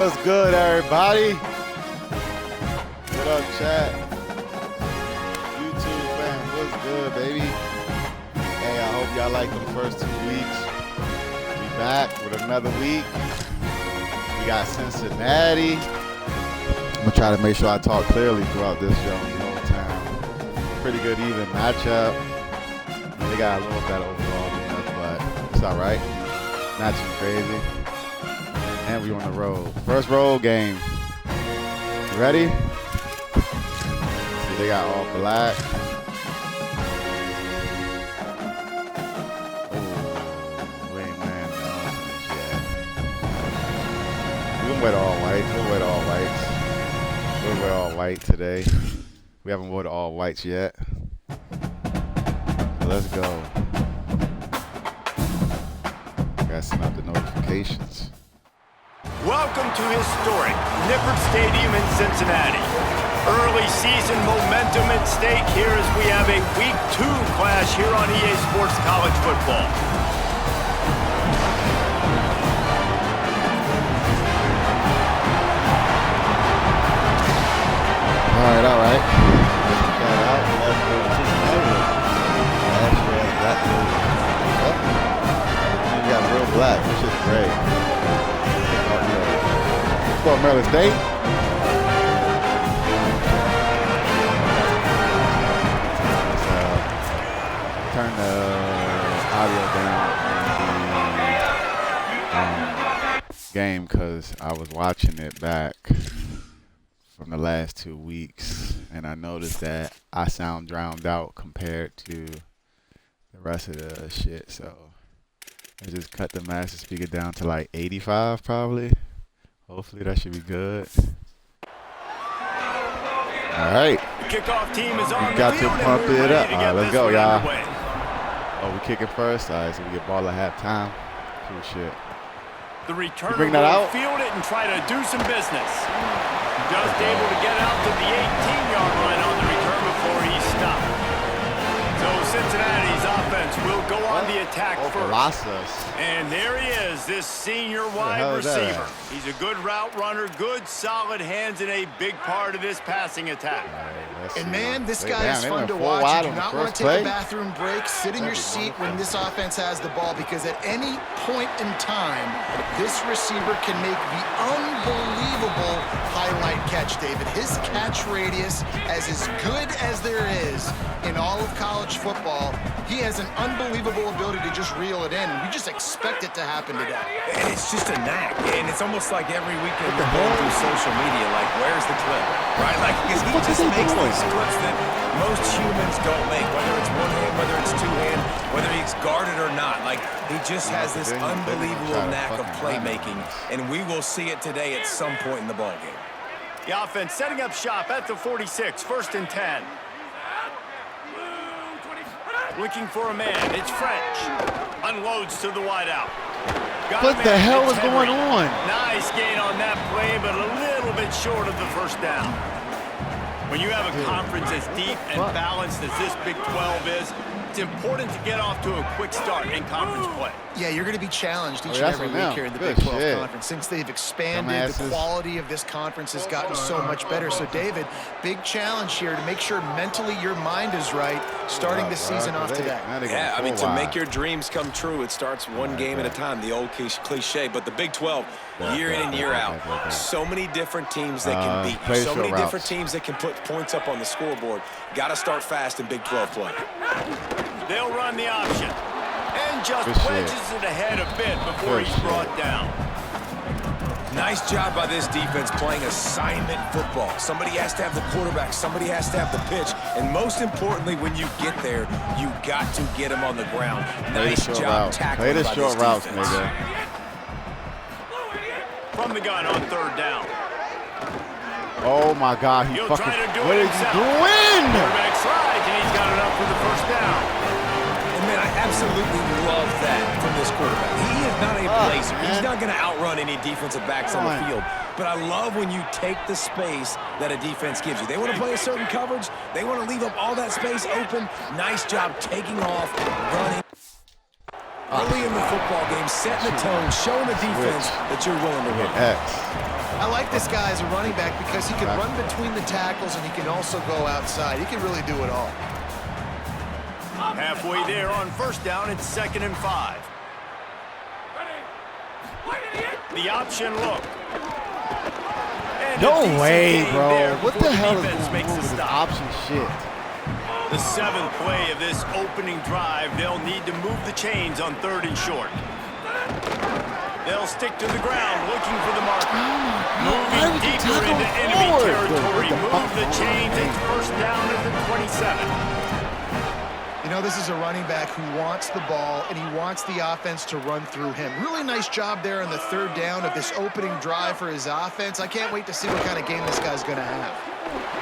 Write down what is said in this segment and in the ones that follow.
What's good, everybody? What up, chat? YouTube fam, what's good, baby? Hey, I hope y'all like them first 2 weeks. We back with another week. We got Cincinnati. I'm gonna try to make sure I talk clearly throughout this show the whole time. Pretty good even matchup. They got a little better overall than us, but it's all right. Not too crazy. And we on the road. First road game. You ready? See, they got all black. Oh, we ain't wearing none yet. We'll wear all white. We'll wear all whites. We'll wear all white today. We haven't worn all whites yet. So let's go. Gotta send out the notifications. Welcome to historic Nippert Stadium in Cincinnati. Early season momentum at stake here as we have a Week 2 clash here on EA Sports College Football. All right. Check that out. Let's go to Cincinnati. You got real black, which is great. Let's go, Maryland State. Let's turn the audio down in the game because I was watching it back from the last 2 weeks, and I noticed that I sound drowned out compared to the rest of the shit. So I just cut the master speaker down to like 85 probably. Hopefully that should be good. All right. Kickoff team is on. We got to pump it up. All right, let's go, y'all. Oh, we kicking first. All right, so we get ball at halftime. Cool shit. The returner bring that out? will field it and try to do some business. Just able to get out to the 18-yard line on the return before he stopped. So Cincinnati's offense will go on the attack first. Colossus. And there he is, this senior wide receiver. He's a good route runner, good solid hands, and a big part of this passing attack. And man, this guy is fun to watch. You do not want to take a bathroom break. Sit in your seat when this offense has the ball, because at any point in time, this receiver can make the unbelievable highlight catch, David. His catch radius is as good as there is in all of college football. He has an unbelievable ability to just reel it in, and we just expect it to happen today. And it's just a knack, and it's almost like every weekend you're going through social media, like, where's the clip, right? Like, because he just makes these clips that most humans don't make, whether it's one hand, whether it's two hand, whether he's guarded or not. Like, he just has this unbelievable knack of playmaking, and we will see it today at some point in the ballgame. The offense setting up shop at the 46, 1st and 10. Looking for a man, it's French. Unloads to the wideout. What the hell is going on? Nice gain on that play, but a little bit short of the first down. When you have a conference as deep and balanced as this Big 12 is, it's important to get off to a quick start in conference play. Yeah, you're going to be challenged each and every week here in the Big 12 Conference. Since they've expanded, the quality of this conference has gotten so much better. So, David, big challenge here to make sure mentally your mind is right starting the season off today. Yeah, I mean, to make your dreams come true, it starts one game at a time, the old cliche. But the Big 12, year in and year out, so many different teams that can beat you, so many different teams that can put points up on the scoreboard. Got to start fast in Big 12 play. They'll run the option. And just wedges it ahead a bit before he's brought down. Nice job by this defense playing assignment football. Somebody has to have the quarterback. Somebody has to have the pitch. And most importantly, when you get there, you got to get him on the ground. Nice job tackling by this defense. Nigga. From the gun on 3rd down. Oh my God, he fucking, what is he doing? Quarterback slides, and he's got enough for the 1st down. And man, I absolutely love that from this quarterback. He is not a blazer. He's not going to outrun any defensive backs on the field. But I love when you take the space that a defense gives you. They want to play a certain coverage. They want to leave up all that space open. Nice job taking off, running. Early in the football game, setting the tone, showing the defense that you're willing to win. I like this guy as a running back because he can run between the tackles and he can also go outside. He can really do it all. Halfway there on first down, it's 2nd and 5. The option look. And no way, bro. What the hell is going on with this option shit? The 7th play of this opening drive, they'll need to move the chains on 3rd and short. They'll stick to the ground, looking for the marker. Moving deeper into enemy territory. Move the chains. It's first down at the 27. You know, this is a running back who wants the ball, and he wants the offense to run through him. Really nice job there on the 3rd down of this opening drive for his offense. I can't wait to see what kind of game this guy's going to have.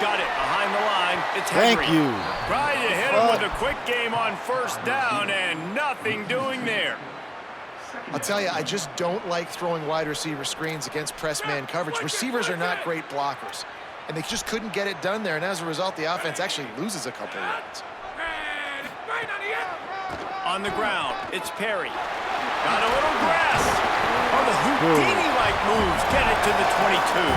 Got it behind the line. It's Henry. Thank you. Trying to hit him with a quick game on first down, and nothing doing there. I'll tell you, I just don't like throwing wide receiver screens against press man coverage. Receivers are not great blockers, and they just couldn't get it done there, and as a result, the offense actually loses a couple of yards. On the ground, it's Perry. Got a little grass. On the Houdini-like moves, get it to the 22.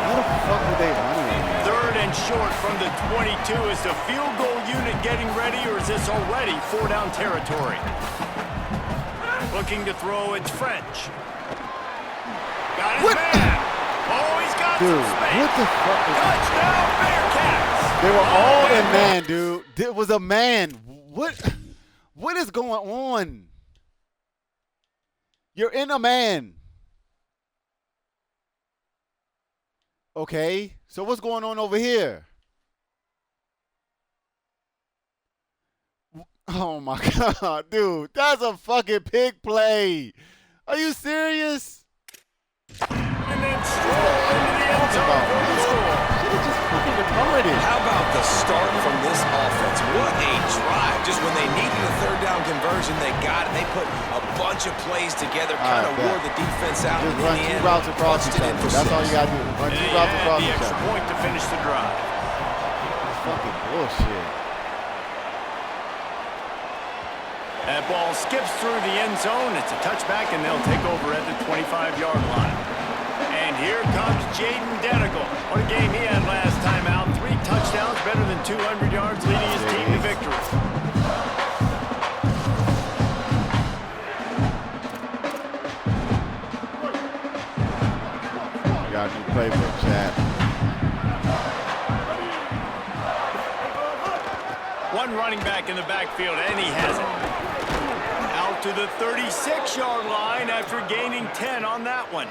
How the fuck were they running? 3rd and short from the 22. Is the field goal unit getting ready, or is this already 4-down territory? Looking to throw, it's French. Got his man. Oh, he's got some space. What the fuck? Touchdown, Bearcats. They were all in man, dude. It was a man. What is going on? You're in a man. Okay, so what's going on over here? Oh my God, dude, that's a fucking pig play. Are you serious? And then stroll into the end zone for the score. Just fucking retarded. How about the start from this offense? What a drive. Just when they needed a 3rd down conversion, they got it. They put a bunch of plays together, kind of wore the defense out. Just run 2 routes across each other. That's all you got to do. Run 2 routes across each other. The extra point to finish the drive. Fucking bullshit. That ball skips through the end zone. It's a touchback, and they'll take over at the 25-yard line. And here comes Jaden Denigal. What a game he had last time out. 3 touchdowns, better than 200 yards, leading his team to victory. We got a new playbook, chat. One running back in the backfield, and he has it. Out to the 36-yard line after gaining 10 on that one.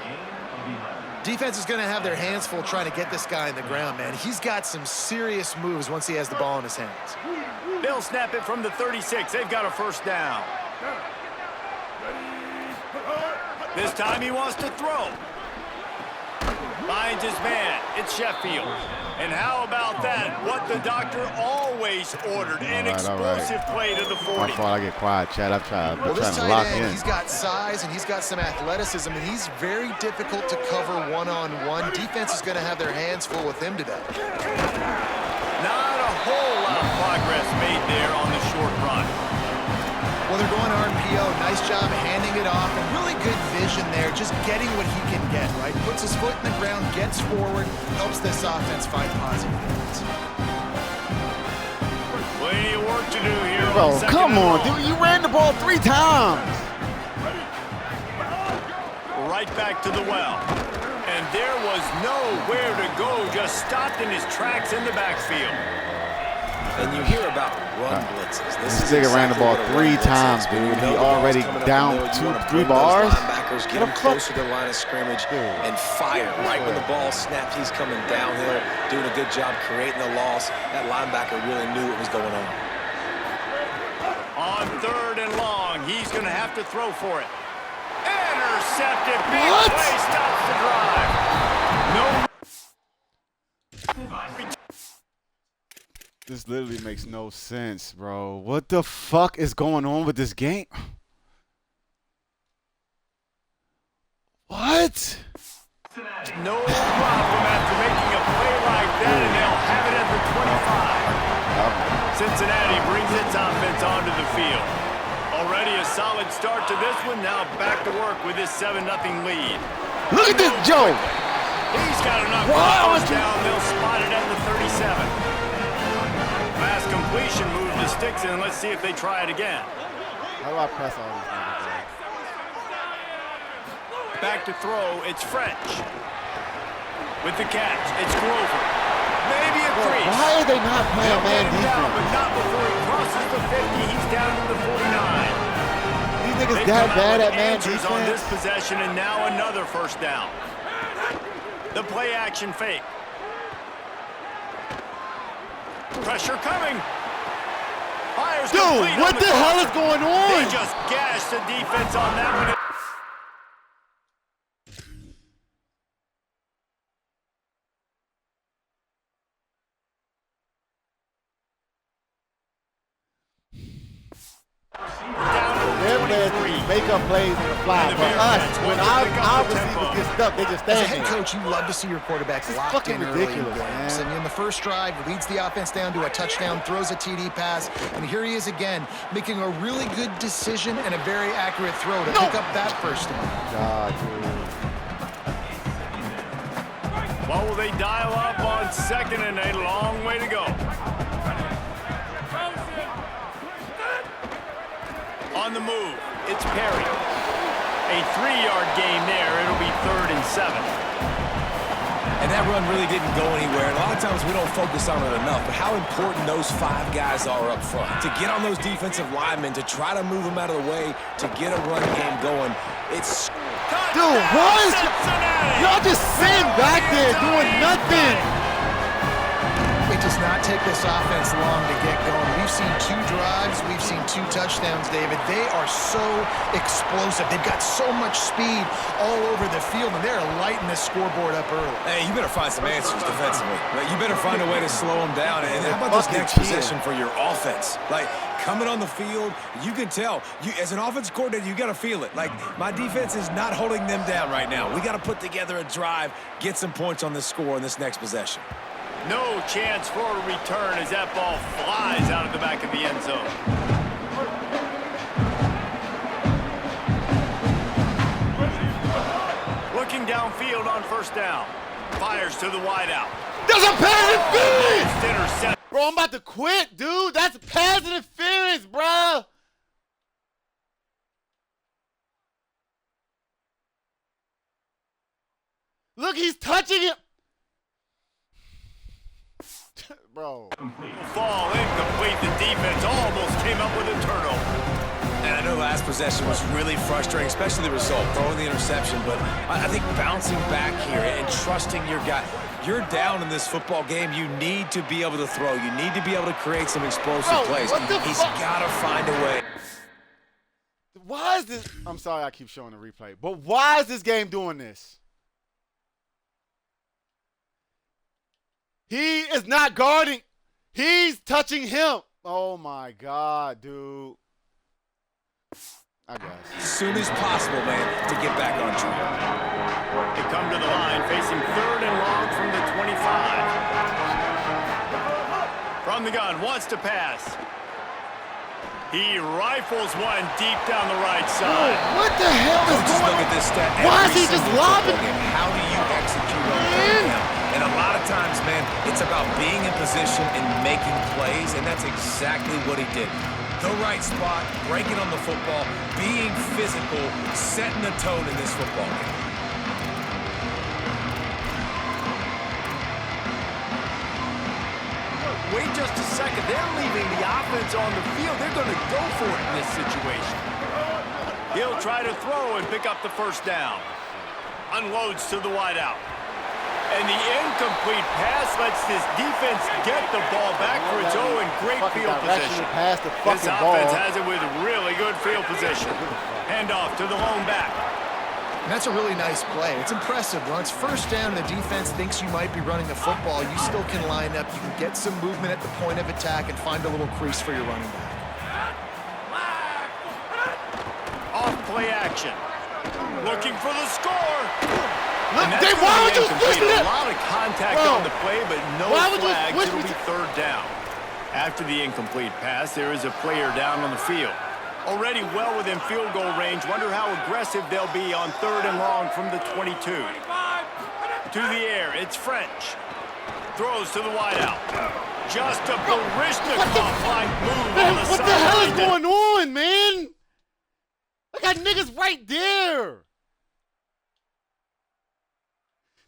Defense is going to have their hands full trying to get this guy in the ground, man. He's got some serious moves once he has the ball in his hands. They'll snap it from the 36. They've got a first down. This time he wants to throw. Finds his man. It's Sheffield. And how about that? What the doctor always ordered. An explosive play to the 40. My fault, I get quiet, Chad. I'm trying to tight lock end, in. He's got size and he's got some athleticism, and he's very difficult to cover one-on-one. Defense is going to have their hands full with him today. Not a whole lot of progress made there on the short run. Well, they're going RPO. Nice job handing it off, and really good vision there, just getting what he can get, right? Puts his foot in the ground, gets forward, helps this offense find positive points. Plenty of work to do here. Bro, come on, dude. You ran the ball 3 times. Right back to the well. And there was nowhere to go, just stopped in his tracks in the backfield. And you hear about run blitzes. This nigga ran the ball 3 times, dude. He already down 2-3 bars. Linebackers get him closer to the line of scrimmage and fire. Right when the ball snapped, he's coming downhill, doing a good job creating the loss. That linebacker really knew what was going on. On 3rd and long, he's going to have to throw for it. Intercepted. Big play stops the drive. No. This literally makes no sense, bro. What the fuck is going on with this game? What? No problem after making a play like that, and they'll have it at the 25. Cincinnati brings its offense onto the field. Already a solid start to this one. Now back to work with this 7-0 lead. Look at this, Joe. He's got enough first down. They'll spot it at the 37. Pass completion, move the sticks in. Let's see if they try it again. How do I press all these things? Back to throw, it's French. With the catch, it's Grover. Maybe a crease. Why are they not playing man defense? But not before he crosses the 50. He's down to the 49. These niggas that bad at man defense? On this possession, and now another first down. The play action fake. Pressure coming. Fires dude, what the hell is going on? They just gashed the defense on that one. Make up plays on the fly. For us, when our receivers get stuck, they just stand there. As a head coach, you love to see your quarterbacks locked in early in games. And in the first drive, leads the offense down to a touchdown, throws a TD pass, and here he is again, making a really good decision and a very accurate throw to pick up that first down. God, dude. What will they dial up on second and a long way to go? On the move, it's Perry. A 3-yard gain there. It'll be 3rd and 7. And that run really didn't go anywhere. And a lot of times we don't focus on it enough, but how important those 5 guys are up front. To get on those defensive linemen, to try to move them out of the way, to get a run game going. It's... Dude, what? Y'all just sitting back there doing nothing. It does not take this offense long to get going. We've seen 2 drives. We've seen 2 touchdowns, David. They are so explosive. They've got so much speed all over the field, and they're lighting this scoreboard up early. Hey, you better find some answers defensively. You better find a way to slow them down. And how about this next possession for your offense? Like, coming on the field, you can tell. As an offense coordinator, you got to feel it. Like, my defense is not holding them down right now. We got to put together a drive, get some points on this score in this next possession. No chance for a return as that ball flies out of the back of the end zone. Looking downfield on first down. Fires to the wideout. There's a pass interference! Bro, I'm about to quit, dude. That's pass interference, bro. Look, he's touching it. Bro. Fall incomplete. The defense almost came up with a turnover. And I know last possession was really frustrating, especially the result, throwing the interception. But I think bouncing back here and trusting your guy. You're down in this football game. You need to be able to throw. You need to be able to create some explosive plays. He's got to find a way. Why is this? I'm sorry I keep showing the replay. But why is this game doing this? He is not guarding. He's touching him. Oh, my God, dude. I guess. As soon as possible, man, to get back on track. They come to the line, facing 3rd and long from the 25. From the gun, wants to pass. He rifles one deep down the right side. What the hell is going on? Look at this stat. Why is he just lobbing? How do you execute on that? And a lot of times, man, it's about being in position and making plays, and that's exactly what he did. The right spot, breaking on the football, being physical, setting the tone in this football game. Wait just a second. They're leaving the offense on the field. They're going to go for it in this situation. He'll try to throw and pick up the first down. Unloads to the wideout. And the incomplete pass lets this defense get the ball back for its own great field position. This offense has it with really good field position. Handoff to the lone back. And that's a really nice play. It's impressive. When it's first down and the defense thinks you might be running the football, you still can line up. You can get some movement at the point of attack and find a little crease for your running back. Off play action. Looking for the score. Look, why would you switch it? A lot of contact on the play, but no flags. It'll be 3rd down. After the incomplete pass, there is a player down on the field. Already well within field goal range. Wonder how aggressive they'll be on 3rd and long from the 22. To the air, it's French. Throws to the wideout. Just a Baryshnikov-like move on the side. What the hell is going on, man? I got niggas right there.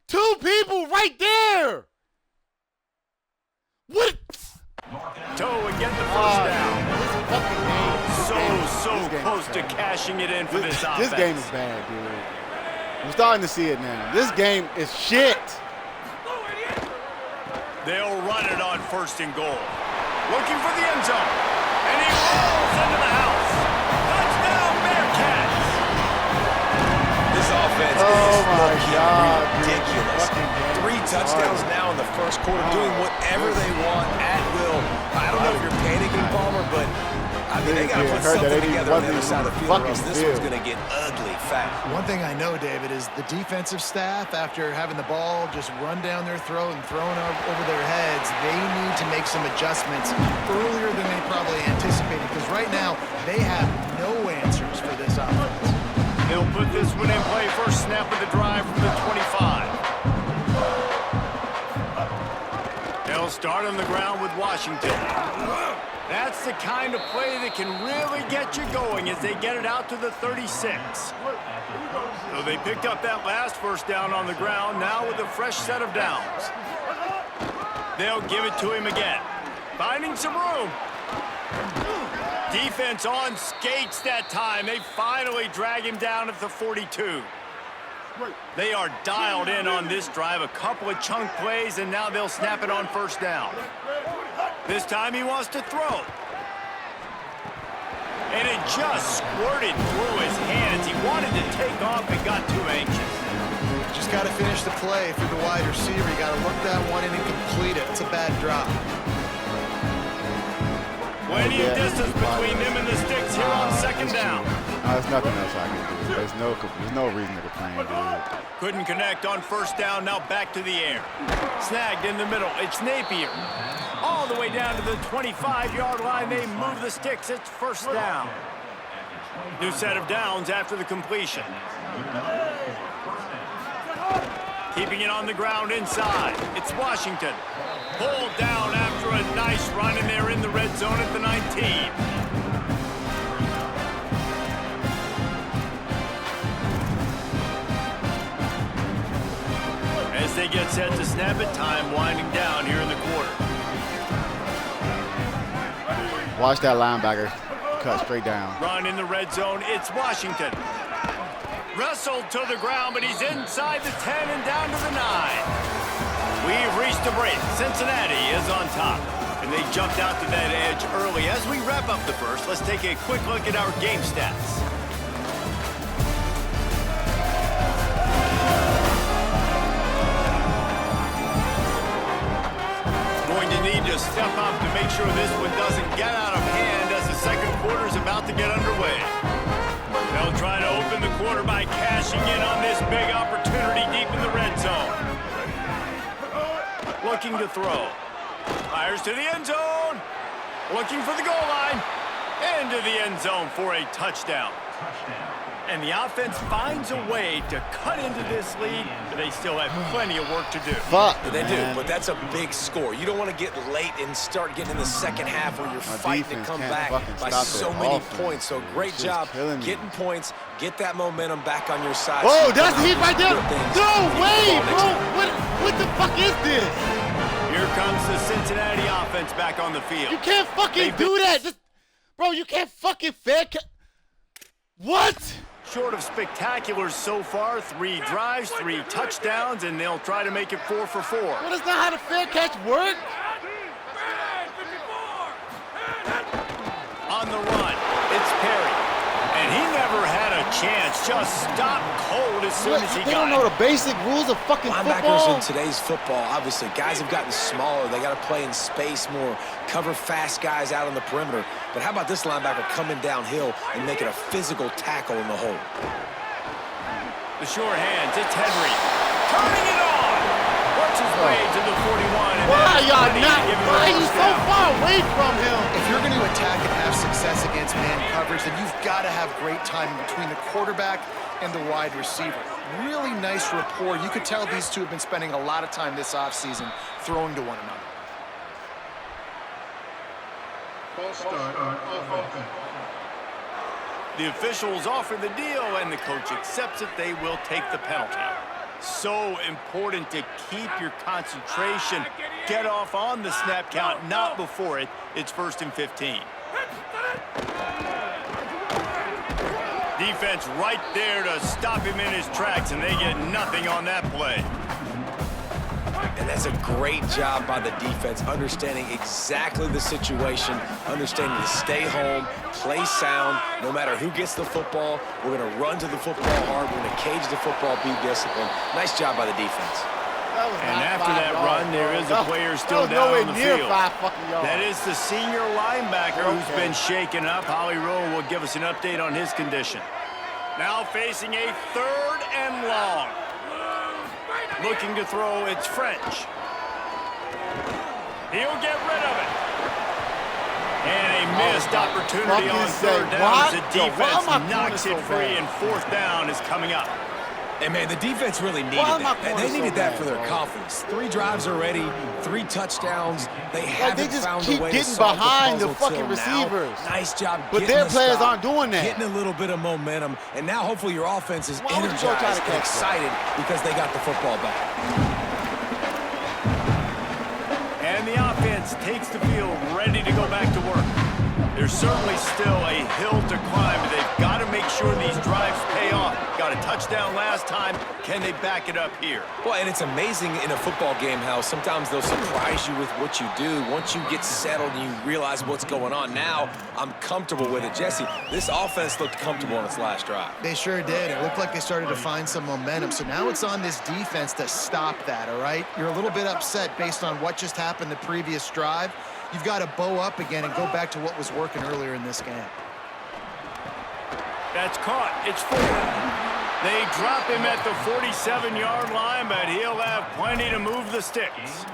2 people right there. What? Toe and get the first down. This fucking game. So close to cashing it in for this offense. This game is bad, dude. I'm starting to see it now. This game is shit. They'll run it on 1st and goal. Looking for the end zone. And he rolls into the house. Touchdown, Bearcats. This offense is ridiculous. 3 touchdowns now in the first quarter, doing whatever they want at will. I don't know if you're panicking, Palmer, but I mean, they got to put something together on the other side of the field, or else this one's going to get ugly fast. One thing I know, David, is the defensive staff, after having the ball just run down their throat and thrown over their heads, they need to make some adjustments earlier than they probably anticipated, because right now they have no answers for this offense. He'll put this one in play. First snap of the drive from the 25. They'll start on the ground with Washington. That's the kind of play that can really get you going as they get it out to the 36. So they picked up that last first down on the ground, now with a fresh set of downs. They'll give it to him again. Finding some room. Defense on skates that time. They finally drag him down at the 42. They are dialed in on this drive. A couple of chunk plays, and now they'll snap it on 1st down. This time he wants to throw. And it just squirted through his hands. He wanted to take off and got too anxious. Just got to finish the play through the wide receiver. You got to look that one in and complete it. It's a bad drop. Plenty of distance between them and the sticks here on 2nd down. There's nothing else I can do. There's no reason to complain, dude. Couldn't connect on 1st down. Now back to the air. Snagged in the middle. It's Napier. All the way down to the 25-yard line. They move the sticks. It's 1st down. New set of downs after the completion. Keeping it on the ground inside. It's Washington. Pulled down after a nice run, and they're in the red zone at the 19. As they get set to snap it, time winding down here in the quarter. Watch that linebacker cut straight down. Run in the red zone. It's Washington. Wrestled to the ground, but he's inside the 10 and down to the 9. We've reached a break. Cincinnati is on top, and they jumped out to that edge early. As we wrap up the first, let's take a quick look at our game stats. Going to need to step up to make sure this one doesn't get out of hand as the second quarter is about to get underway. They'll try to open the quarter by cashing in on this big opportunity deep in the red zone. Looking to throw. Fires to the end zone. Looking for the goal line. Into the end zone for a touchdown. And the offense finds a way to cut into this lead, but they still have plenty of work to do. They do, but that's a big score. You don't want to get late and start getting in the second half where you're fighting to come back by so many points. So great job getting points, get that momentum back on your side. Whoa, that's heat right there. No way, bro. What the fuck is this? Here comes the Cincinnati offense back on the field. You can't fucking do that. Bro, you can't fucking What? Short of spectacular so far, 3 drives, 3 touchdowns, and they'll try to make it 4 for 4. Well, that's not how the fair catch works. On the run, it's Perry. And he never had a chance, just stopped cold as soon as he got it. They don't know the basic rules of fucking linebackers football. in today's football, obviously, guys have gotten smaller. They got to play in space more, cover fast guys out on the perimeter. But how about this linebacker coming downhill and making a physical tackle in the hole? The short hands, it's Henry. Turning it on! Works his way to the 41. And why y'all not? Why are you so far away from him? If you're going to attack and have success against man coverage, then you've got to have great timing between the quarterback and the wide receiver. really nice rapport. You could tell these two have been spending a lot of time this offseason throwing to one another. False start on offense. The officials offer the deal, and the coach accepts it. They will take the penalty. So important to keep your concentration. Get off on the snap count, not before it. It's 1st and 15. Defense right there to stop him in his tracks, and they get nothing on that play. And that's a great job by the defense, understanding exactly the situation, understanding to stay home, play sound. No matter who gets the football, we're going to run to the football hard. We're going to cage the football, be disciplined. Nice job by the defense. And after that run, there is a player still down on the field. That is the senior linebacker who's been shaken up. Holly Rowe will give us an update on his condition. Now facing a 3rd and long. Looking to throw, it's French. He'll get rid of it. And a missed opportunity on 3rd down as the defense knocks it free, and 4th down is coming up. And, man, the defense really needed that. And they needed that for their confidence. 3 drives already, 3 touchdowns. They haven't found a way to solve the puzzle fucking receivers. Nice job. But their players aren't doing that. Getting a little bit of momentum. And now hopefully your offense is energized and excited because they got the football back. And the offense takes the field, ready to go back to work. There's certainly still a hill to climb, but they've got to make sure these drives pay off. Got a touchdown last time. Can they back it up here? Well, and it's amazing in a football game how sometimes they'll surprise you with what you do. Once you get settled and you realize what's going on, now I'm comfortable with it. Jesse, this offense looked comfortable on its last drive. They sure did. It looked like they started to find some momentum. So now it's on this defense to stop that, all right? You're a little bit upset based on what just happened the previous drive. You've got to bow up again and go back to what was working earlier in this game. That's caught. It's 4. They drop him at the 47-yard line, but he'll have plenty to move the sticks.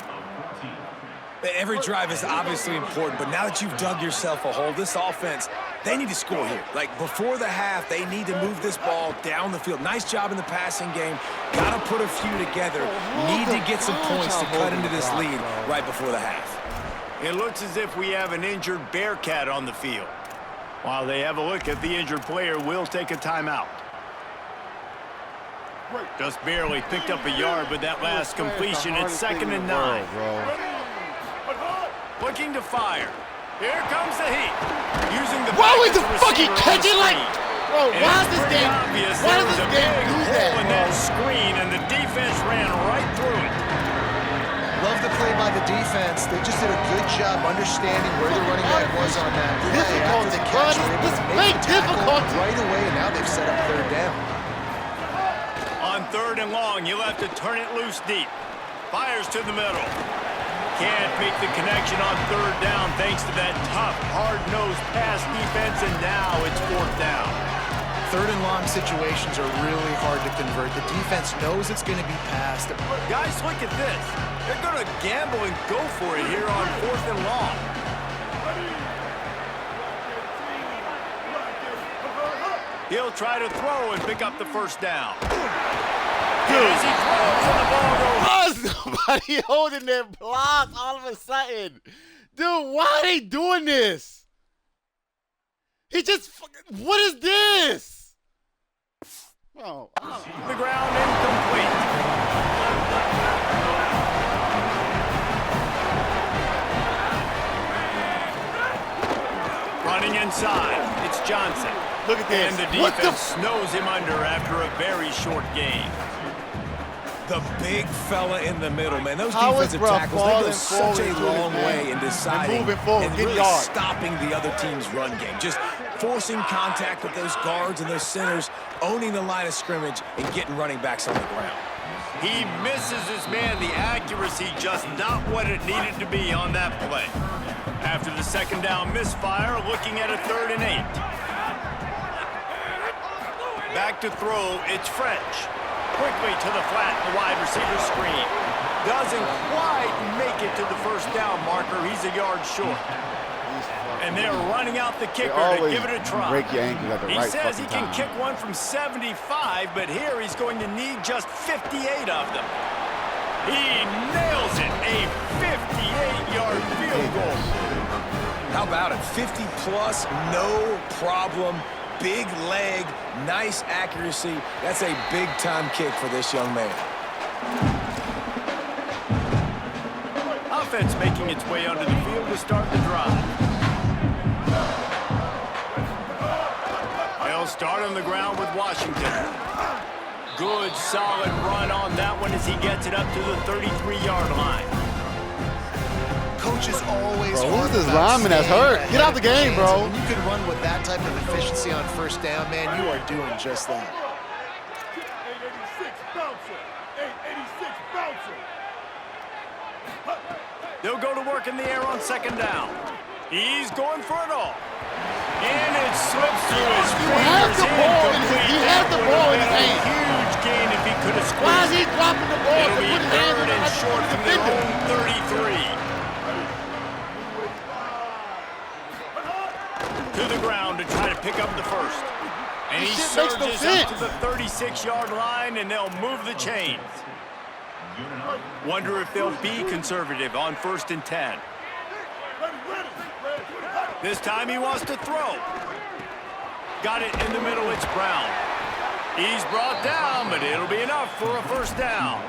Every drive is obviously important, but now that you've dug yourself a hole, this offense, they need to score here. Like, before the half, they need to move this ball down the field. Nice job in the passing game. Got to put a few together. Need to get some points to cut into this lead right before the half. It looks as if we have an injured Bearcat on the field. While they have a look at the injured player, we'll take a timeout. Just barely picked up a yard with that last completion. It's 2nd and 9. Looking to fire. Here comes the heat. Using the why would the fucking catch it like? Bro, why does this game do that? In that screen, and the defense ran right through it. Love the play by the defense. They just did a good job understanding where the running back was on that play. After the catch, they were able to make the tackle right away, and now they've set up 3rd down. On 3rd and long, you'll have to turn it loose deep. Fires to the middle. Can't make the connection on 3rd down thanks to that tough, hard-nosed pass defense, and now it's 4th down. 3rd and long situations are really hard to convert. The defense knows it's going to be passed. Guys, look at this. They're going to gamble and go for it here on 4th and long. He'll try to throw and pick up the 1st down. As he throws and the ball goes. Why is nobody holding their blocks all of a sudden? Dude, why are they doing this? He just, what is this? Oh, the ground incomplete. Running inside, it's Johnson. Look at this. And the defense snows him under after a very short game. The big fella in the middle, man. Those defensive tackles, they go such a long way in deciding and really stopping the other team's run game. Just forcing contact with those guards and those centers, owning the line of scrimmage, and getting running backs on the ground. He misses his man. The accuracy just not what it needed to be on that play. After the 2nd down misfire, looking at a 3rd and 8. Back to throw, it's French. Quickly to the flat, the wide receiver screen. Doesn't quite make it to the 1st down marker. He's a yard short. And they're running out the kicker to give it a try. Break your ankle at the right He says he can time. kick one from 75, but here he's going to need just 58 of them. He nails it, a 58-yard field goal. How about it? 50-plus, no problem. Big leg, nice accuracy. That's a big-time kick for this young man. Offense making its way onto the field to start the drive. They'll start on the ground with Washington. Good, solid run on that one as he gets it up to the 33-yard line. Coach is always bro, who's this lineman that's hurt? Get out the game, bro. When you can run with that type of efficiency on first down, man, you are doing just that. 886 bouncer. 886 bouncer. They'll go to work in the air on second down. He's going for it all. And it slips through his fingers. He has the ball in his hand. Huge gain if he could have squeezed. Why is he dropping the ball? It'll be third and short from their own 33. To the ground to try to pick up the first. And he surges up to the 36-yard line, and they'll move the chains. Wonder if they'll be conservative on 1st and 10. This time he wants to throw. Got it in the middle, it's Brown. He's brought down, but it'll be enough for a first down.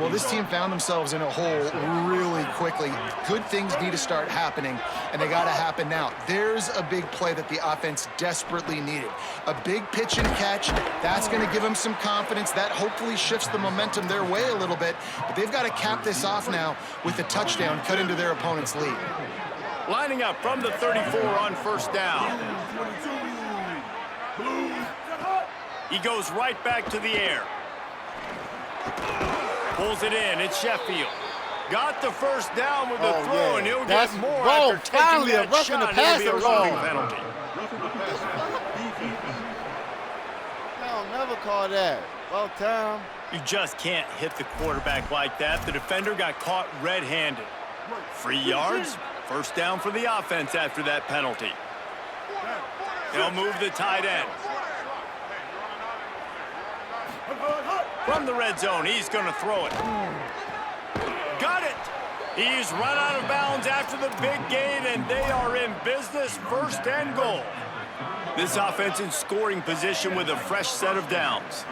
Well, this team found themselves in a hole really quickly. Good things need to start happening, and they got to happen now. There's a big play that the offense desperately needed. A big pitch and catch. That's going to give them some confidence. That hopefully shifts the momentum their way a little bit. But they've got to cap this off now with a touchdown cut into their opponent's lead. Lining up from the 34 on first down. He goes right back to the air. Pulls it in. It's Sheffield. Got the first down with the throw, and he'll get more after taking that shot. It'll be a roughing penalty. No, never call that. Well, time. You just can't hit the quarterback like that. The defender got caught red-handed. 3 yards. First down for the offense after that penalty. They'll move the tight end. From the red zone, he's going to throw it. Got it. He's run out of bounds after the big gain, and they are in business, 1st and goal. This offense in scoring position with a fresh set of downs.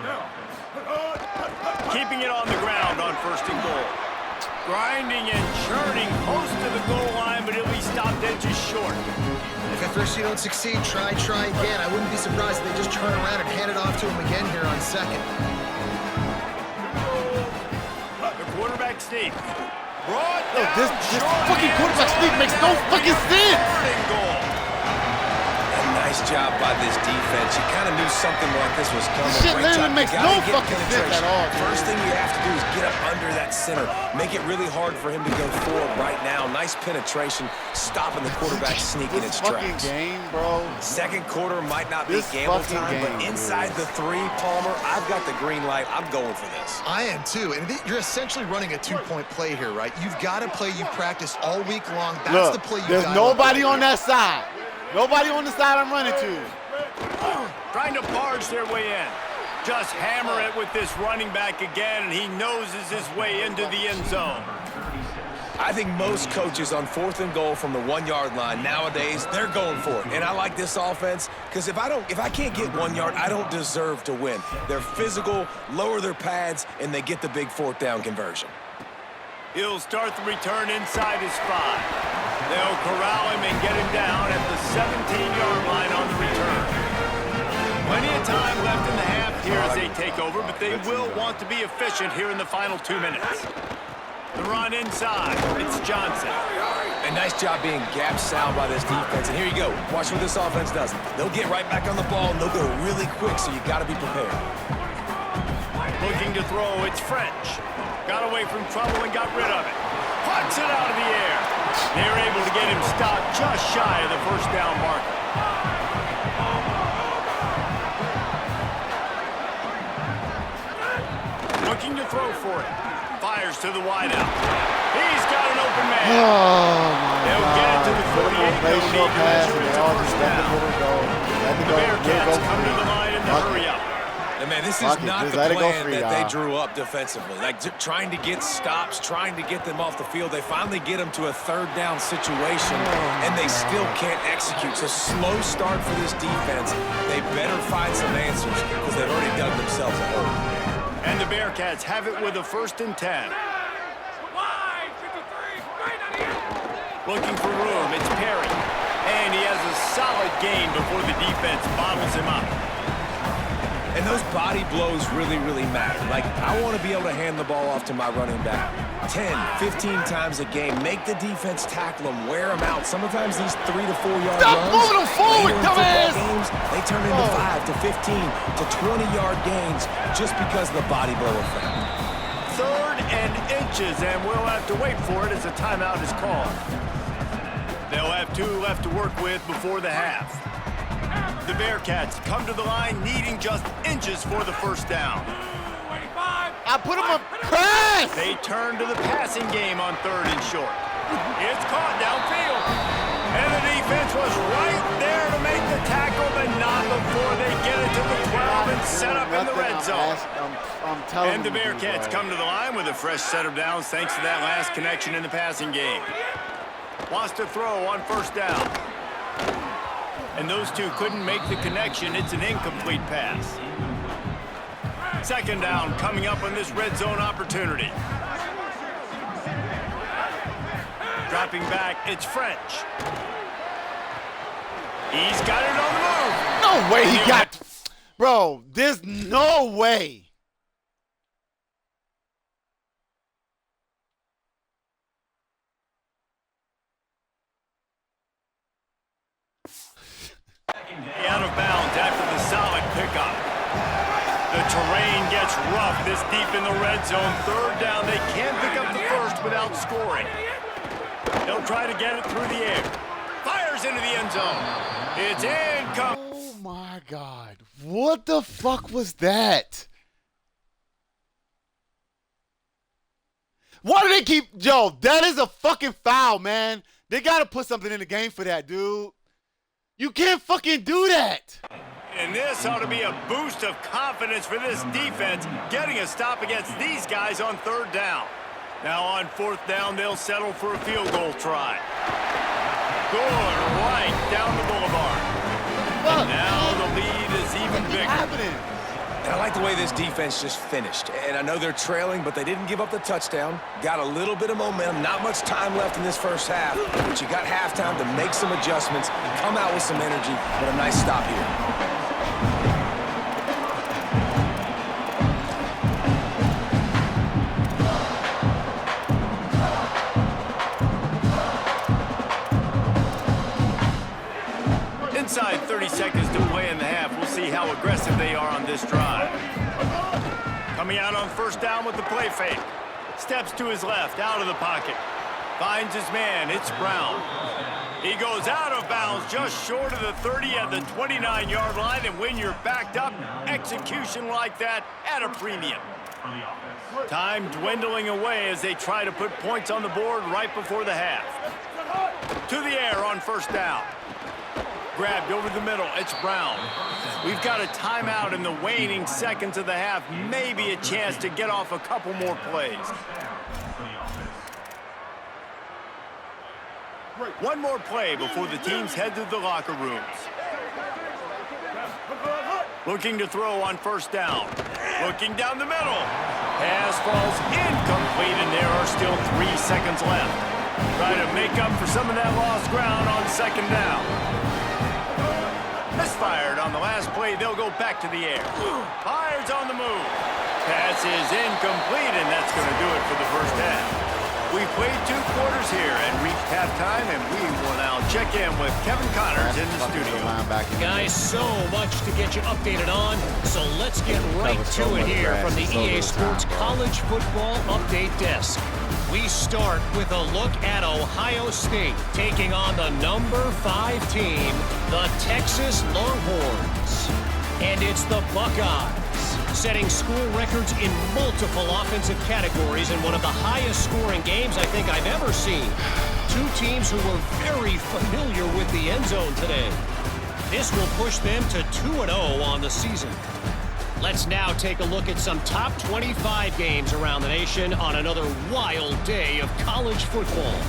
Keeping it on the ground on 1st and goal. Grinding and churning close to the goal line, but he'll be stopped inches short. If at first you don't succeed, try again. I wouldn't be surprised if they just turn around and hand it off to him again here on 2nd. The quarterback sneak. This fucking quarterback sneak makes no fucking sense. Nice job by this defense. You kind of knew something like this was coming. Shit literally makes no fucking sense at all. First thing you have to do is get up under that center. Make it really hard for him to go forward right now. Nice penetration, stopping the quarterback sneak in its tracks. Game, bro. 2nd quarter might not be gamble time, but inside the 3, Palmer, I've got the green light. I'm going for this. I am too, and you're essentially running a 2-point play here, right? You've got to play you practice all week long. That's the play you got. There's nobody on that side. Nobody on the side I'm running to. Trying to barge their way in. Just hammer it with this running back again, and he noses his way into the end zone. I think most coaches on 4th and goal from the 1-yard line nowadays, they're going for it. And I like this offense because if I can't get 1 yard, I don't deserve to win. They're physical, lower their pads, and they get the big 4th down conversion. He'll start the return inside his 5. They'll corral him and get him down at the 17-yard line on the return. Plenty of time left in the half here as they take over, but they will want to be efficient here in the final 2 minutes. The run inside. It's Johnson. A nice job being gap sound by this defense. And here you go. Watch what this offense does. They'll get right back on the ball, and they'll go really quick, so you got to be prepared. Looking to throw. It's French. Got away from trouble and got rid of it. Puts it out of the air. They're able to get him stopped just shy of the first down marker. Looking to throw for it. Fires fires to the wideout. He's got an open man. Oh, my They'll God. get it to the Put him 48. on base, They'll no need to pass, measure and it they to all first just let the down. ball go. Let The the Bearcats come to the line in the hurry up. And man, this is Fuck it, not just the let it go plan free, that they y'all. drew up defensively. Like trying to get stops, trying to get them off the field. They finally get them to a third down situation, and they still can't execute. So slow start for this defense. They better find some answers because they've already dug themselves a hole. And the Bearcats have it with a 1st and 10. Looking for room, it's Perry. And he has a solid gain before the defense bottles him up. And those body blows really, really matter. Like, I want to be able to hand the ball off to my running back 10, 15 times a game. Make the defense tackle them, wear them out. Sometimes these 3 to 4 yard Stop runs, moving them forward, dumbass! games, they turn into 5 to 15 to 20-yard gains just because of the body blow effect. 3rd and inches, and we'll have to wait for it as a timeout is called. They'll have 2 left to work with before the half. The Bearcats come to the line needing just inches for the 1st down. I put him on press! They turn to the passing game on 3rd and short. It's caught downfield. And the defense was right there to make the tackle, but not before they get it to the 12 and set up in the red zone. I'm telling And the you, Bearcats come to the line with a fresh set of downs thanks to that last connection in the passing game. Wants to throw on 1st down. And those two couldn't make the connection. It's an incomplete pass. 2nd down coming up on this red zone opportunity. Dropping back, it's French. He's got it on the move. No way he got... Bro, there's no way. Out of bounds after the solid pickup. The terrain gets rough this deep in the red zone. 3rd down, they can't pick up the 1st without scoring. They'll try to get it through the air. Fires into the end zone. It's incomplete. Oh my God. What the fuck was that? Why do they keep... Yo, that is a fucking foul, man. They got to put something in the game for that, dude. You can't fucking do that. And this ought to be a boost of confidence for this defense, getting a stop against these guys on 3rd down. Now on 4th down, they'll settle for a field goal try. Good right down the boulevard. And now the lead is even bigger. And I like the way this defense just finished. And I know they're trailing, but they didn't give up the touchdown. Got a little bit of momentum. Not much time left in this 1st half, but you got halftime to make some adjustments, come out with some energy, but a nice stop here. Inside 30 seconds to play in the half. We'll see how aggressive they are on this drive. Coming out on 1st down with the play fake. Steps to his left, out of the pocket. Finds his man, it's Brown. He goes out of bounds just short of the 30 at the 29-yard line, and when you're backed up, execution like that at a premium. Time dwindling away as they try to put points on the board right before the half. To the air on 1st down. Grabbed over the middle, it's Brown. We've got a timeout in the waning seconds of the half. Maybe a chance to get off a couple more plays. One more play before the teams head to the locker rooms. Looking to throw on 1st down. Looking down the middle. Pass falls incomplete, and there are still 3 seconds left. Try to make up for some of that lost ground on 2nd down. Misfired on the last play. They'll go back to the air. Fires on the move. Pass is incomplete, and that's going to do it for the 1st half. We've played 2 quarters here and reached halftime, and we will now check in with Kevin Connors in the studio. Guys, so much to get you updated on, so let's get right to it here from the EA Sports College Football Update Desk. We start with a look at Ohio State taking on the number 5 team, the Texas Longhorns. And it's the Buckeyes. setting score records in multiple offensive categories in one of the highest scoring games I think I've ever seen. Two teams who were very familiar with the end zone today. This will push them to 2-0 on the season. Let's now take a look at some top 25 games around the nation on another wild day of college football.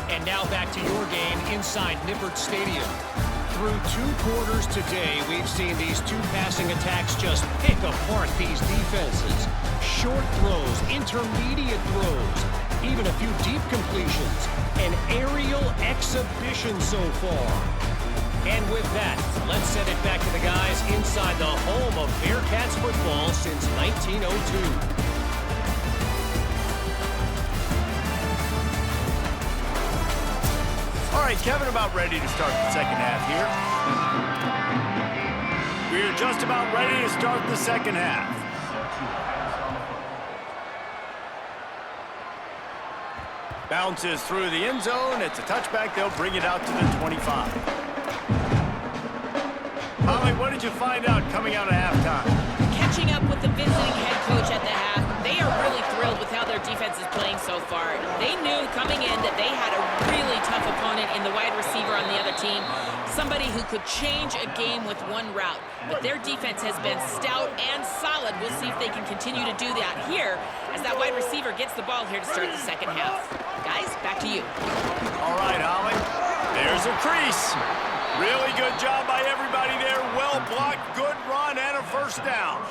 And now back to your game inside Nippert Stadium. Through 2 quarters today, we've seen these two passing attacks just pick apart these defenses. Short throws, intermediate throws, even a few deep completions. An aerial exhibition so far. And with that, let's send it back to the guys inside the home of Bearcats football since 1902. All right, Kevin, about ready to start the second half here. We're just about ready to start the second half. Bounces through the end zone. It's a touchback. They'll bring it out to the 25. Holly, what did you find out coming out of halftime? Catching up with the visiting head coach at the half, they are really thrilled with how their defense is playing so far. They knew coming in that they had a really tough opponent in the wide receiver on the other team, somebody who could change a game with one route. But their defense has been stout and solid. We'll see if they can continue to do that here as that wide receiver gets the ball here to start the second half. Guys, back to you. All right, Holly. There's a crease. Really good job by everybody there. Well blocked, good run, and a first down.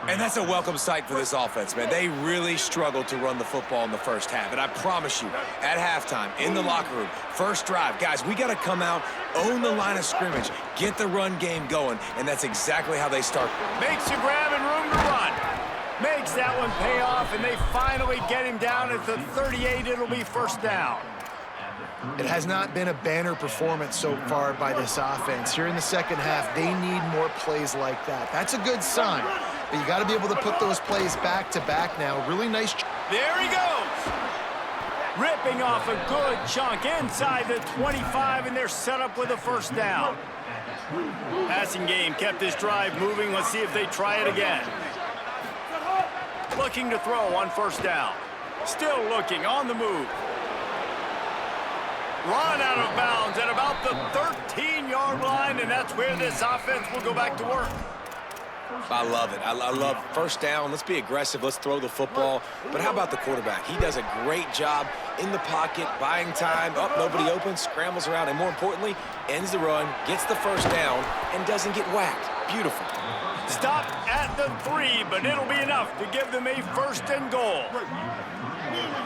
And that's a welcome sight for this offense, man. They really struggled to run the football in the first half. And I promise you, at halftime, in the locker room, first drive, guys, we got to come out, own the line of scrimmage, get the run game going, and that's exactly how they start. Makes a grab and room to run. Makes that one pay off, and they finally get him down at the 38. It'll be first down. It has not been a banner performance so far by this offense. Here in the second half, they need more plays like that. That's a good sign, but you got to be able to put those plays back to back now. Really nice. There he goes. Ripping off a good chunk inside the 25, and they're set up with a first down. Passing game kept this drive moving. Let's see if they try it again. Looking to throw on first down. Still looking on the move. Run out of bounds at about the 13-yard line, and that's where this offense will go back to work. I love it. I love first down. Let's be aggressive. Let's throw the football. But how about the quarterback? He does a great job in the pocket, buying time. Up, nobody open, scrambles around, and more importantly, ends the run, gets the first down, and doesn't get whacked. Beautiful. Stopped at the 3, but it'll be enough to give them a first and goal.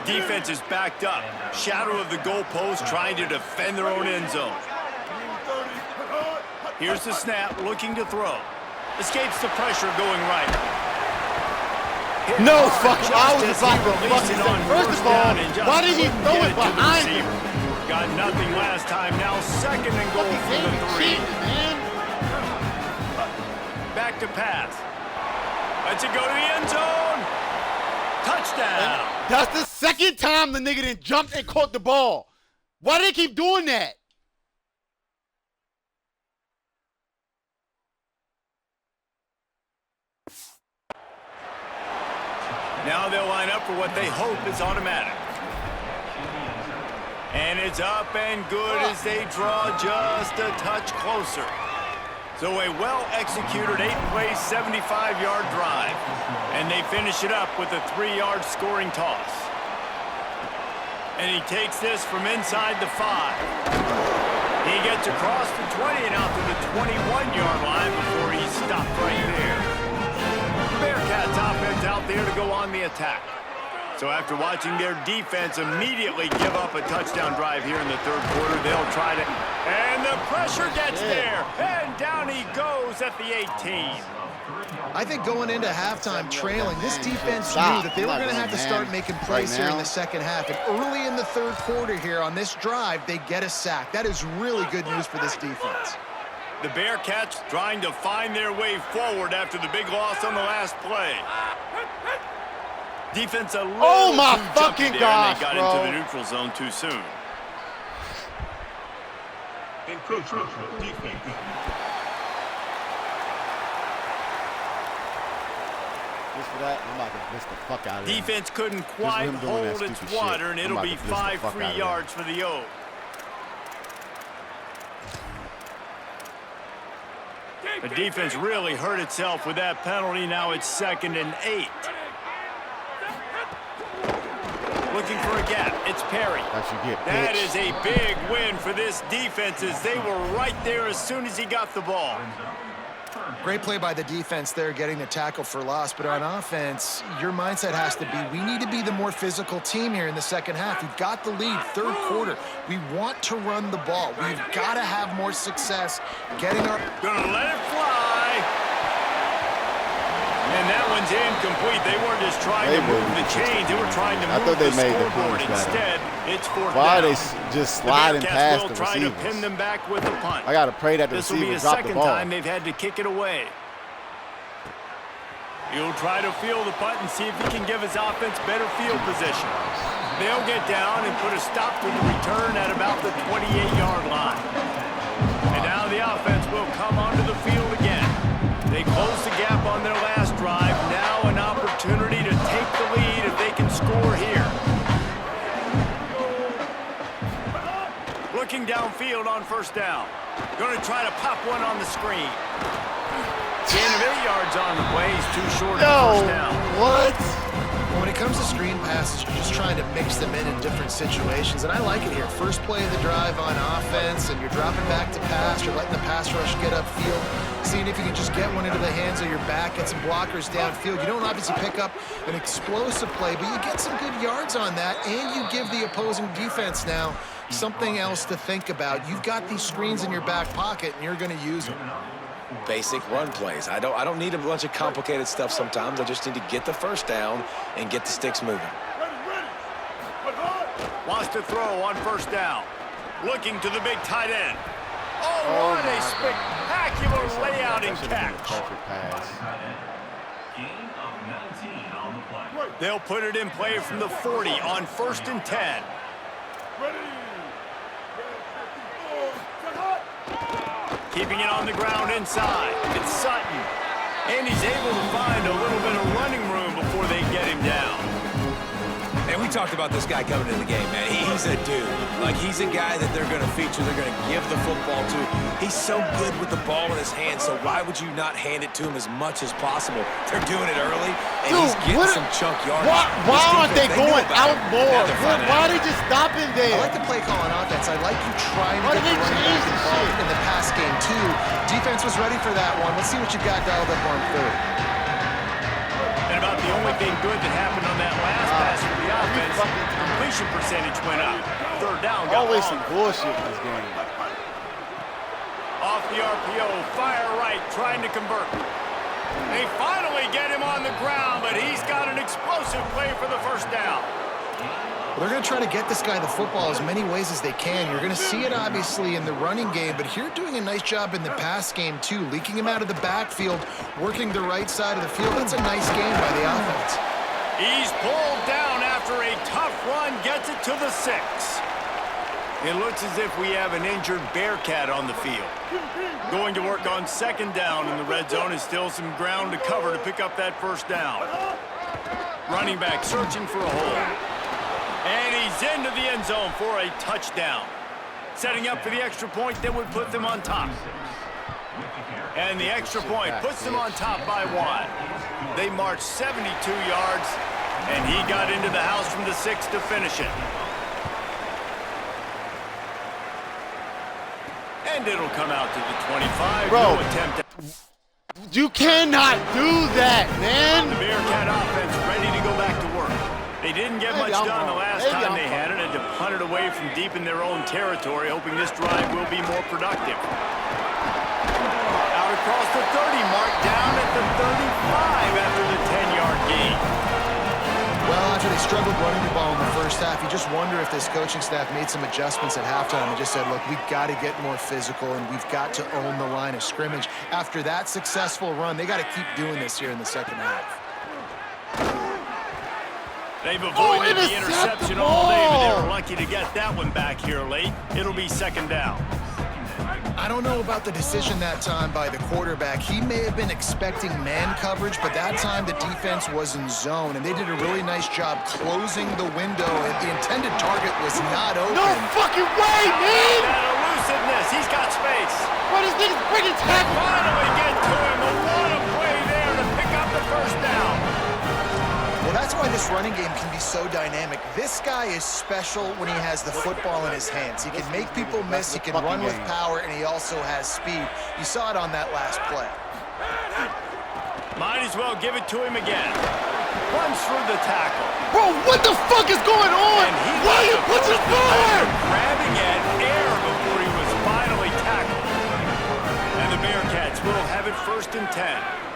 Defense is backed up. Shadow of the goalpost trying to defend their own end zone. Here's the snap, looking to throw. Escapes the pressure going right. No fucking, I was about to fucking say, first of all, why did he throw it behind him? Got nothing last time, now second and goal for the 3. Back to pass. Lets it go to the end zone. Touchdown. That's the second time the nigga done jumped and caught the ball. Why do they keep doing that? Now they'll line up for what they hope is automatic. And it's up and good as they draw just a touch closer. So a well-executed 8-play, 75-yard drive. And they finish it up with a 3-yard scoring toss. And he takes this from inside the 5. He gets across the 20 and out to the 21-yard line before he's stopped right there. Bearcats offense out there to go on the attack. So after watching their defense immediately give up a touchdown drive here in the third quarter, they'll try to... And the pressure gets there. And down he goes at the 18. I think going into halftime trailing, this defense knew that they were going to have to start making plays here in the second half. And early in the third quarter here on this drive, they get a sack. That is really good news for this defense. The Bearcats trying to find their way forward after the big loss on the last play. Defense a little my too fucking jumpy there, gosh, and they got bro. into the neutral zone too soon. Just for that, I'm about to blitz the fuck out of him. Defense couldn't quite hold its water, and it'll be 5 free yards for the O. The defense really hurt itself with that penalty. Now it's 2nd and 8. Looking for a gap. It's Perry. That is a big win for this defense as they were right there as soon as he got the ball. Great play by the defense there, getting the tackle for loss. But on offense, your mindset has to be, we need to be the more physical team here in the second half. We've got the lead, third quarter. We want to run the ball. We've got to have more success getting our... Gonna let it fly. And that one's incomplete. They weren't just trying to move the chains. They were trying to move the scoreboard. Instead, it's 4th down. Why are they just sliding past the try receivers? to pin them back with the punt. I got to pray that the receiver drop the ball. This will be a 2nd time they've had to kick it away. He'll try to field the punt and see if he can give his offense better field position. They'll get down and put a stop to the return at about the 28-yard line. And now the offense will come onto the field again. They closed the gap on their last drive. Now an opportunity to take the lead if they can score here. Looking downfield on 1st down. Going to try to pop one on the screen. Gain of 8 yards on the play. He's too short of the 1st down. What? When it comes to screen passes, you're just trying to mix them in different situations, and I like it here. First play of the drive on offense, and you're dropping back to pass. You're letting the pass rush get upfield, seeing if you can just get one into the hands of your back, get some blockers downfield. You don't obviously pick up an explosive play, but you get some good yards on that, and you give the opposing defense now something else to think about. You've got these screens in your back pocket, and you're going to use them. Basic run plays. I don't need a bunch of complicated stuff sometimes. I just need to get the 1st down and get the sticks moving. Wants to throw on 1st down. Looking to the big tight end. Oh, what a spectacular layout and catch. Perfect pass. They'll put it in play from the 40 on 1st and 10. Keeping it on the ground inside. It's Sutton. And he's able to find a little bit of running room before they get him down. And we talked about this guy coming into the game, man. He's a dude. Like, he's a guy that they're going to feature, they're going to give the football to. He's so good with the ball in his hand, so why would you not hand it to him as much as possible? They're doing it early, and he's getting some chunk yardage. Why aren't they going out more? Why are they just stopping there? I like the play call on offense. I like you trying to get the running back involved in the pass game, too. Defense was ready for that one. Let's see what you got dialed up on 3rd. And about the only thing good that happened on that last pass for the offense, completion percentage went up. 3rd down got always some bullshit in this game. Off the RPO, fire right, trying to convert. They finally get him on the ground, but he's got an explosive play for the 1st down. They're going to try to get this guy the football as many ways as they can. You're going to see it, obviously, in the running game, but here doing a nice job in the pass game, too. Leaking him out of the backfield, working the right side of the field. That's a nice game by the offense. He's pulled down after a tough run, gets it to the 6. It looks as if we have an injured Bearcat on the field. Going to work on 2nd down in the red zone is still some ground to cover to pick up that 1st down. Running back searching for a hole. And he's into the end zone for a touchdown. Setting up for the extra point that would put them on top. And the extra point puts them on top by 1. They marched 72 yards, and he got into the house from the 6 to finish it. And it'll come out to the 25. Bro, no attempt. You cannot do that, man. The Bearcat offense ready to go back to work. They didn't get much done the last time they had it, and to punt it away from deep in their own territory, hoping this drive will be more productive. Out across the 30 mark, down at the 35 after the 10-yard gain. Well, after they struggled running the ball in the 1st half, you just wonder if this coaching staff made some adjustments at halftime and just said, look, we've got to get more physical and we've got to own the line of scrimmage. After that successful run, they got to keep doing this here in the 2nd half. They've avoided the interception all day, but they were lucky to get that one back here late. It'll be 2nd down. I don't know about the decision that time by the quarterback. He may have been expecting man coverage, but that time the defense was in zone, and they did a really nice job closing the window, and the intended target was not open. No fucking way, man! That elusiveness. He's got space. What is this freaking tackle? Finally get to him. What a play there to pick up the first down. Well, that's why this running game can be so dynamic. This guy is special when he has the football in his hands. He can make people miss, he can run with power, and he also has speed. You saw it on that last play. Might as well give it to him again. Runs through the tackle. Bro, what the fuck is going on? Why are you pushing forward? Grabbing at air before he was finally tackled. And the Bearcats will have it 1st and 10.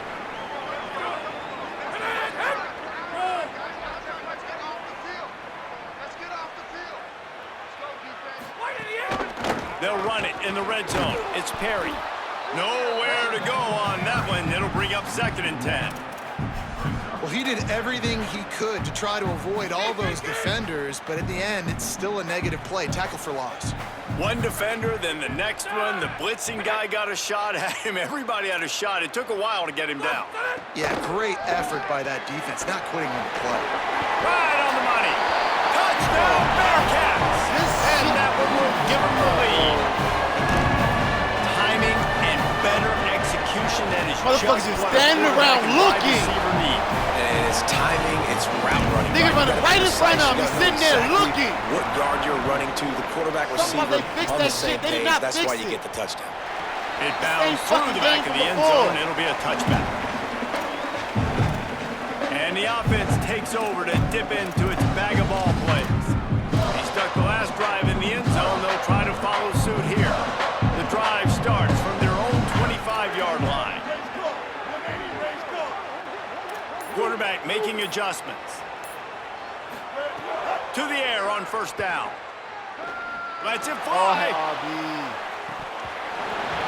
They'll run it in the red zone. It's Perry. Nowhere to go on that one. It'll bring up 2nd and 10. Well, he did everything he could to try to avoid all those defenders, but at the end, it's still a negative play. Tackle for loss. One defender, then the next one. The blitzing guy got a shot at him. Everybody had a shot. It took a while to get him down. Yeah, great effort by that defense, not quitting on the play. Right on the money. Touchdown, Bearcats! And that one will give them the lead. Timing and better execution. That is Motherfuckers just is what standing around looking. And it's timing, it's route running. Nigga running right in front of him. He's You gotta know sitting there exactly looking. what yard you're running to, the quarterback receiver They fixed on that the same shit. They did page. not That's fix why you it. get the touchdown. It bounced through the back of the end zone. It'll be a touchback. And the offense takes over to dip into its bag of ball plays. He stuck the last drive in the end zone. They'll try to follow suit here. The drive starts from their own 25-yard line. Quarterback making adjustments. To the air on 1st down. Lets it fly.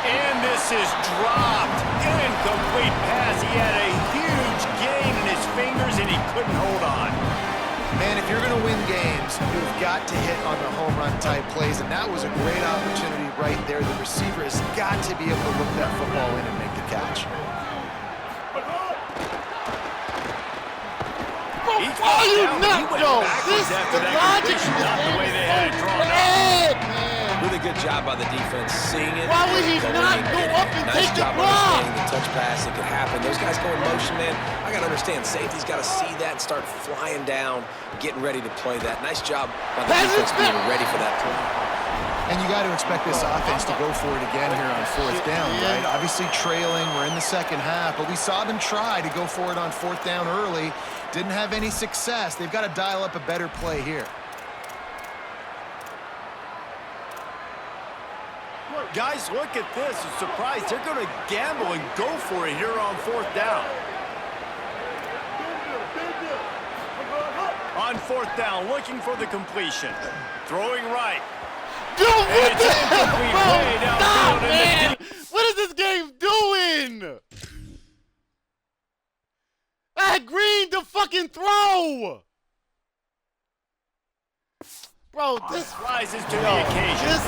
And this is dropped. Incomplete pass. He had a huge gain in his fingers, and he couldn't hold on. Man, if you're going to win games, you've got to hit on the home run type plays, and that was a great opportunity right there. The receiver has got to be able to look that football in and make the catch. Why are you not, though? This the logic is not the way they had it drawn bad, man. Really good job by the defense seeing it. Why would he going not in, go getting up it. and nice take the job block? understanding the touch pass. It could happen. Those guys go in motion, man. I got to understand. Safety's got to see that and start flying down, getting ready to play that. Nice job by the defense being ready for that play. And you got to expect this offense to go for it again here on 4th down, right? Obviously trailing, we're in the 2nd half, but we saw them try to go for it on 4th down early. Didn't have any success. They've got to dial up a better play here. Guys, look at this. I'm surprised. They're going to gamble and go for it here on 4th down. On 4th down, looking for the completion. Throwing right. Dude, what the hell, incomplete bro? way downfield Stop, in the man. What is this game doing? I had Green to fucking throw. Bro, this rises to the occasion.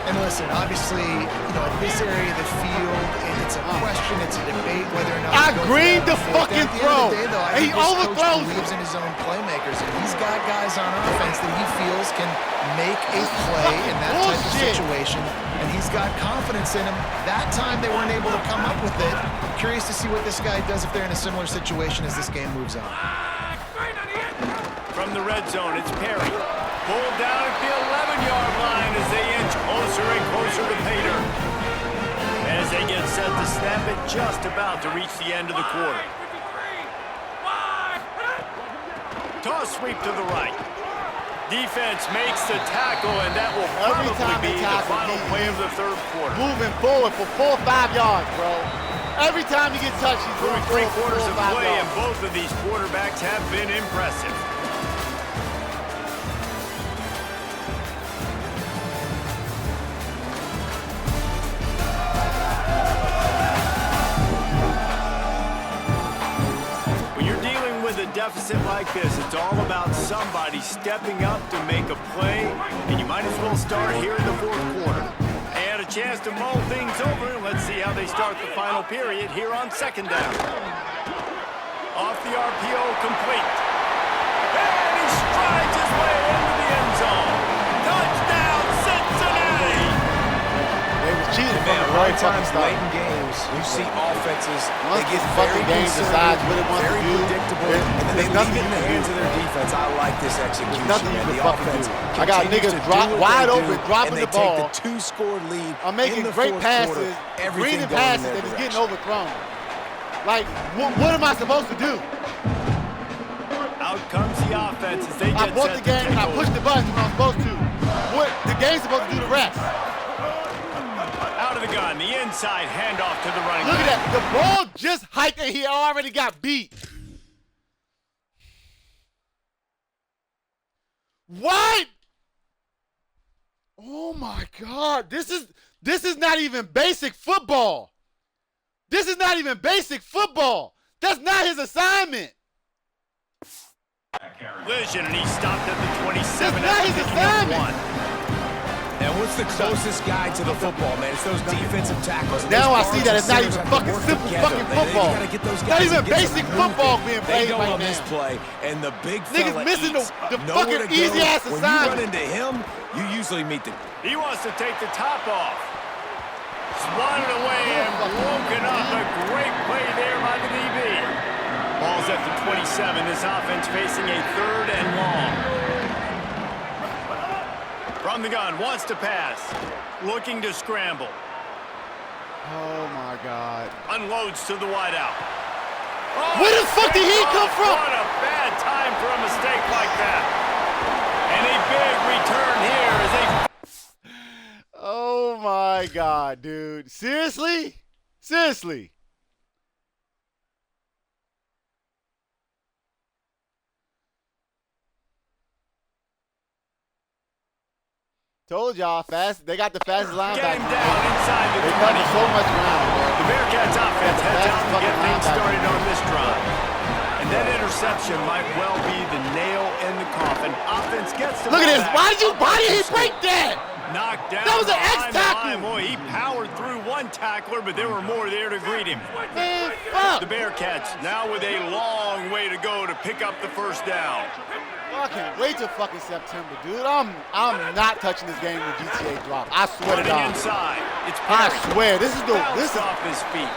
And listen, obviously, in this area of the field, it's a question, it's a debate whether or not I Green to fucking throw. And he overthrows. He believes in his own playmakers, and he's got guys on offense that he feels can make a play in that type of situation, and he's got confidence in him. That time they weren't able to come up with it. Curious to see what this guy does if they're in a similar situation as this game moves on. From the red zone, it's Perry. Pulled down at the 11-yard line as they inch closer and closer to Pater. As they get set to snap it, just about to reach the end of the quarter. Toss sweep to the right. Defense makes the tackle, and that will probably be the final play of the 3rd quarter. Moving forward for 4 or 5 yards, bro. Every time you get touched, he's Through going 3/4 of play, yards. and both of these quarterbacks have been impressive. Deficit like this, it's all about somebody stepping up to make a play, and you might as well start here in the 4th quarter. And a chance to mull things over. Let's see how they start the final period here on second down. Off the RPO, complete. And he strides his way into the end zone. Touchdown, Cincinnati! They was cheating from the A lot right of fucking times start. late in games, you see offenses, Once they get this fucking very game decides what it wants to very do, predictable, there's and then they nothing leave it in you the can hands do. of their defense. I like this execution. There's nothing you man. can The fucking offense do. I got continues niggas to do what wide they open, do, dropping and the they take ball. the two-score lead. I'm making in the great fourth passes, quarter, everything reading going in passes, their and it's getting direction. overthrown. Like, what am I supposed to do? Out comes the offense as they I get bought set the game to and I take pushed over. the button when I'm supposed to. What the game's supposed to do the rest. Out of the gun, the inside handoff to the running Look at back. that. The ball just hiked and he already got beat. What? Oh my God. This is not even basic football. This is not even basic football. That's not his assignment. Collision, and he stopped at the 27 That's not his after picking up assignment. one. And what's the closest guy to the football, man? It's those defensive tackles. Now I Those see that guards it's not and even centers have to fucking work simple together. fucking They football. gotta get those Not guys even and get some basic movement. football being They played go right on this now. play, and the big Niggas fella missing the eats. fucking Nowhere to go. easy-ass When you run assignment. into him, you usually meet the... He wants to take the top off. Swatted away and broken up. A great play there by the DB. Ball's at the 27. This offense facing a 3rd and long. From the gun, wants to pass. Looking to scramble. Oh my God. Unloads to the wideout. Oh, Where the fuck did he come from? What a bad time for a mistake like that. And a big return here as they... Oh my God, dude. Seriously? Seriously? Told y'all, fast. They got the fastest Get him linebacker. down inside the They 20. cover so much ground, bro. The Bearcats offense heads out to get things linebacker. started on this drive. And that interception might well be the nail in the coffin. Offense gets the Look at ball this. back. Why did he break that? Knocked down. That was an behind the X-tackle. line. Boy, he powered through one tackler, but there were more there to greet him. Man, fuck. The Bearcats now with a long way to go to pick up the first down. I can't wait till fucking September, dude. I'm not touching this game with GTA drop. I swear to Running God. inside. It's I Perry. swear, this is Bounced off his feet.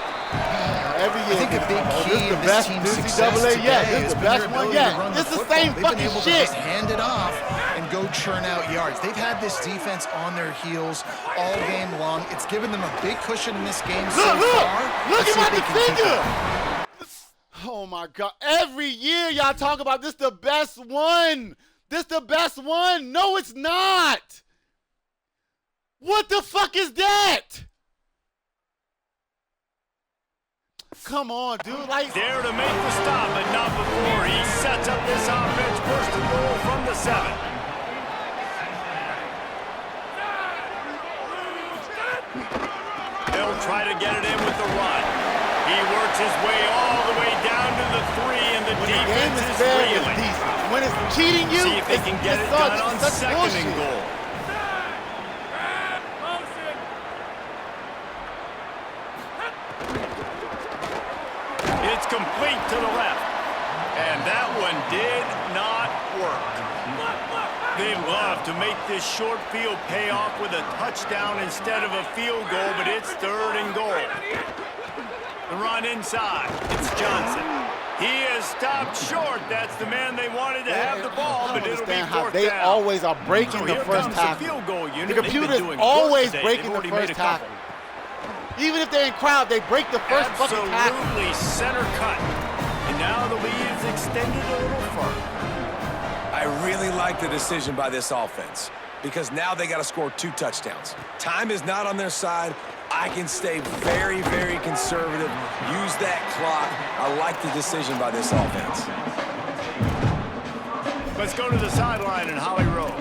every year. I think a big this key is the in best this team's success NCAA today yet. This has is the been their best one ability to yet. run This the is the football. same They've been fucking able to shit. just hand it off and go churn out yards. They've had this defense on their heels all game long. It's given them a big cushion in this game so Look, far. look Let's at see my if they can keep defender. it. Oh my God! Every year y'all talk about this the best one. This the best one. No, it's not. What the fuck is that? Come on, dude. Like, There to make the stop, but not before. He sets up this offense first and goal from the 7. They'll try to get it in with the run. He works his way all the way down to the 3, and the when the game defense is is fair, it's reeling. decent. When it's cheating you, See if they can get it such- done on such 2nd bullshit. and goal. It's complete to the left. And that one did not work. They love to make this short field pay off with a touchdown instead of a field goal, but it's 3rd and goal. The run inside. It's Johnson. He is stopped short. That's the man they wanted to have the ball, but it'll be understand how 4th they down. always are breaking So the here first comes tackle. the field goal unit. The They've been computer's doing always work today. breaking They've the already made first a couple. tackle. Even if they're in crowd, they break the first fucking tackle. Absolutely center cut. And now the lead is extended a little further. I really like the decision by this offense because now they got to score 2 touchdowns. Time is not on their side. I can stay very, very conservative. Use that clock. I like the decision by this offense. Let's go to the sideline in Holly Rowe.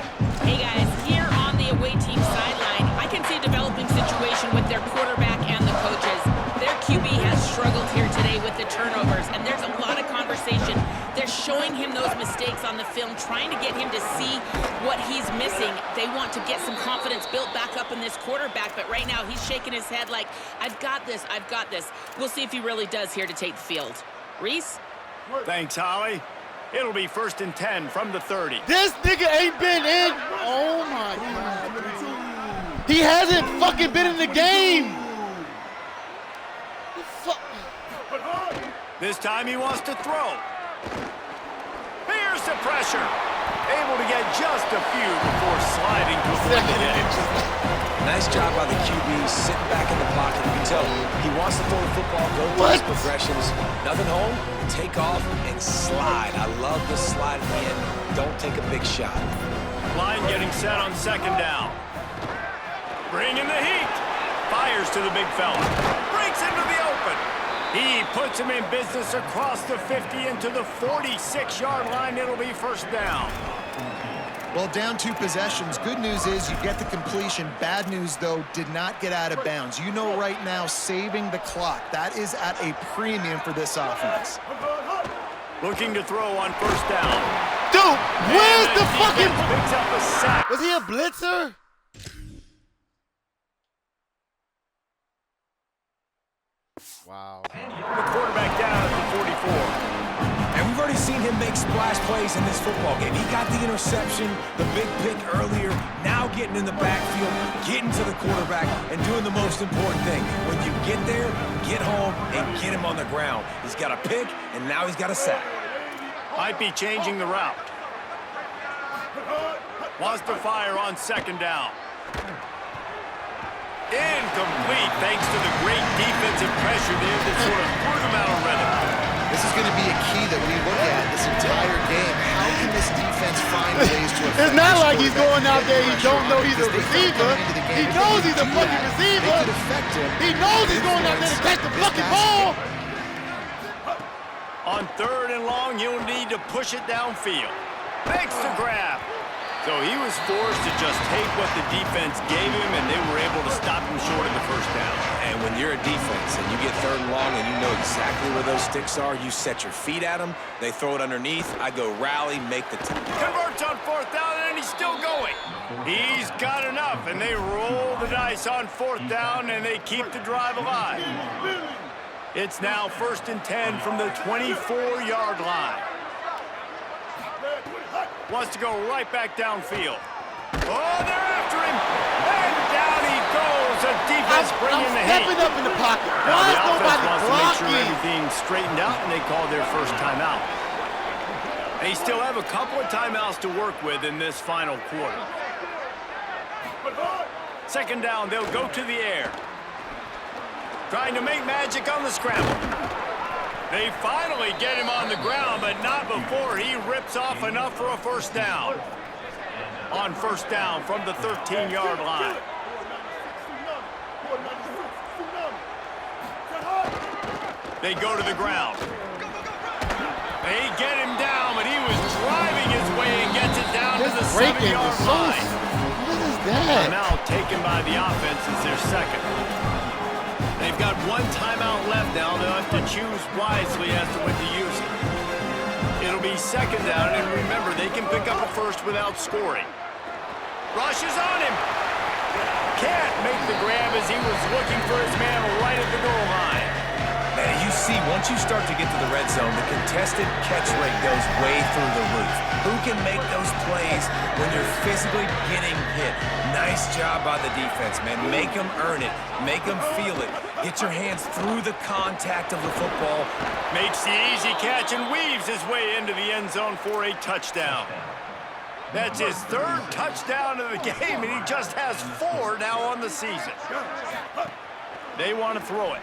Hey guys, here on the away team sideline, I can see a developing situation with their quarterback and the coaches. Their QB has struggled here today with the turnovers, and there's a lot of conversation They're showing him those mistakes on the film, trying to get him to see what he's missing. They want to get some confidence built back up in this quarterback, but right now he's shaking his head like, I've got this, I've got this. We'll see if he really does here to take the field. Reese? Thanks, Holly. It'll be 1st and 10 from the 30. This nigga ain't been in. Oh, my God. He hasn't fucking been in the game. This time he wants to throw. Here's the pressure. Able to get just a few before sliding to avoid the hit. Nice job by the QB, sitting back in the pocket. You can tell he wants to throw the football, go through his progressions. Nothing home, take off, and slide. I love the slide at the end. Don't take a big shot. Line getting set on 2nd down. Bringing the heat. Fires to the big fella. Breaks into the open. He puts him in business across the 50 into the 46-yard line. It'll be 1st down. Well, down 2 possessions. Good news is you get the completion. Bad news, though, did not get out of bounds. You know right now, saving the clock. That is at a premium for this offense. Looking to throw on 1st down. Dude, where's the fucking... Picks up a sack. Was he a blitzer? Wow. The quarterback down at the 44. And we've already seen him make splash plays in this football game. He got the interception, the big pick earlier, now getting in the backfield, getting to the quarterback, and doing the most important thing. When you get there, get home, and get him on the ground. He's got a pick, and now he's got a sack. Might be changing the route. Wants to fire on 2nd down. Incomplete thanks to the great defensive pressure there that sort of threw him out of rhythm. This is going to be a key that we look at this entire game. How can this defense find ways to affect? It's not like he's going out there, he don't know he's a receiver. He knows he's a fucking receiver. He knows he's going out there to catch the fucking ball. On 3rd and long, he'll need to push it downfield. Makes the grab. So he was forced to just take what the defense gave him, and they were able to stop him short of the 1st down. And when you're a defense and you get 3rd and long and you know exactly where those sticks are, you set your feet at them, they throw it underneath, I go rally, make the tackle. Converts on 4th down, and he's still going. He's got enough, and they roll the dice on 4th down, and they keep the drive alive. It's now 1st and 10 from the 24-yard line. Wants to go right back downfield. Oh, they're after him. And down he goes. A defense bringing the heat. Stepping up in the pocket. Now Why the is offense nobody wants to make sure blocking? everything's straightened out, and they call their 1st timeout. They still have a couple of timeouts to work with in this final quarter. 2nd down, they'll go to the air. Trying to make magic on the scramble. They finally get him on the ground, but not before he rips off enough for a 1st down. On 1st down from the 13-yard line. They go to the ground. They get him down, but he was driving his way and gets it down to the 7-yard line. What is that? Timeout taken by the offense is their 2nd. They've got 1 timeout left now. They'll have to choose wisely as to when to use it. It'll be 2nd down, and remember, they can pick up a 1st without scoring. Rushes on him. Can't make the grab as he was looking for his man right at the goal line. Man, you see, once you start to get to the red zone, the contested catch rate goes way through the roof. Who can make those plays when you're physically getting hit? Nice job by the defense, man. Make them earn it. Make them feel it. Get your hands through the contact of the football. Makes the easy catch and weaves his way into the end zone for a touchdown. That's his 3rd touchdown of the game, and he just has 4 now on the season. They want to throw it.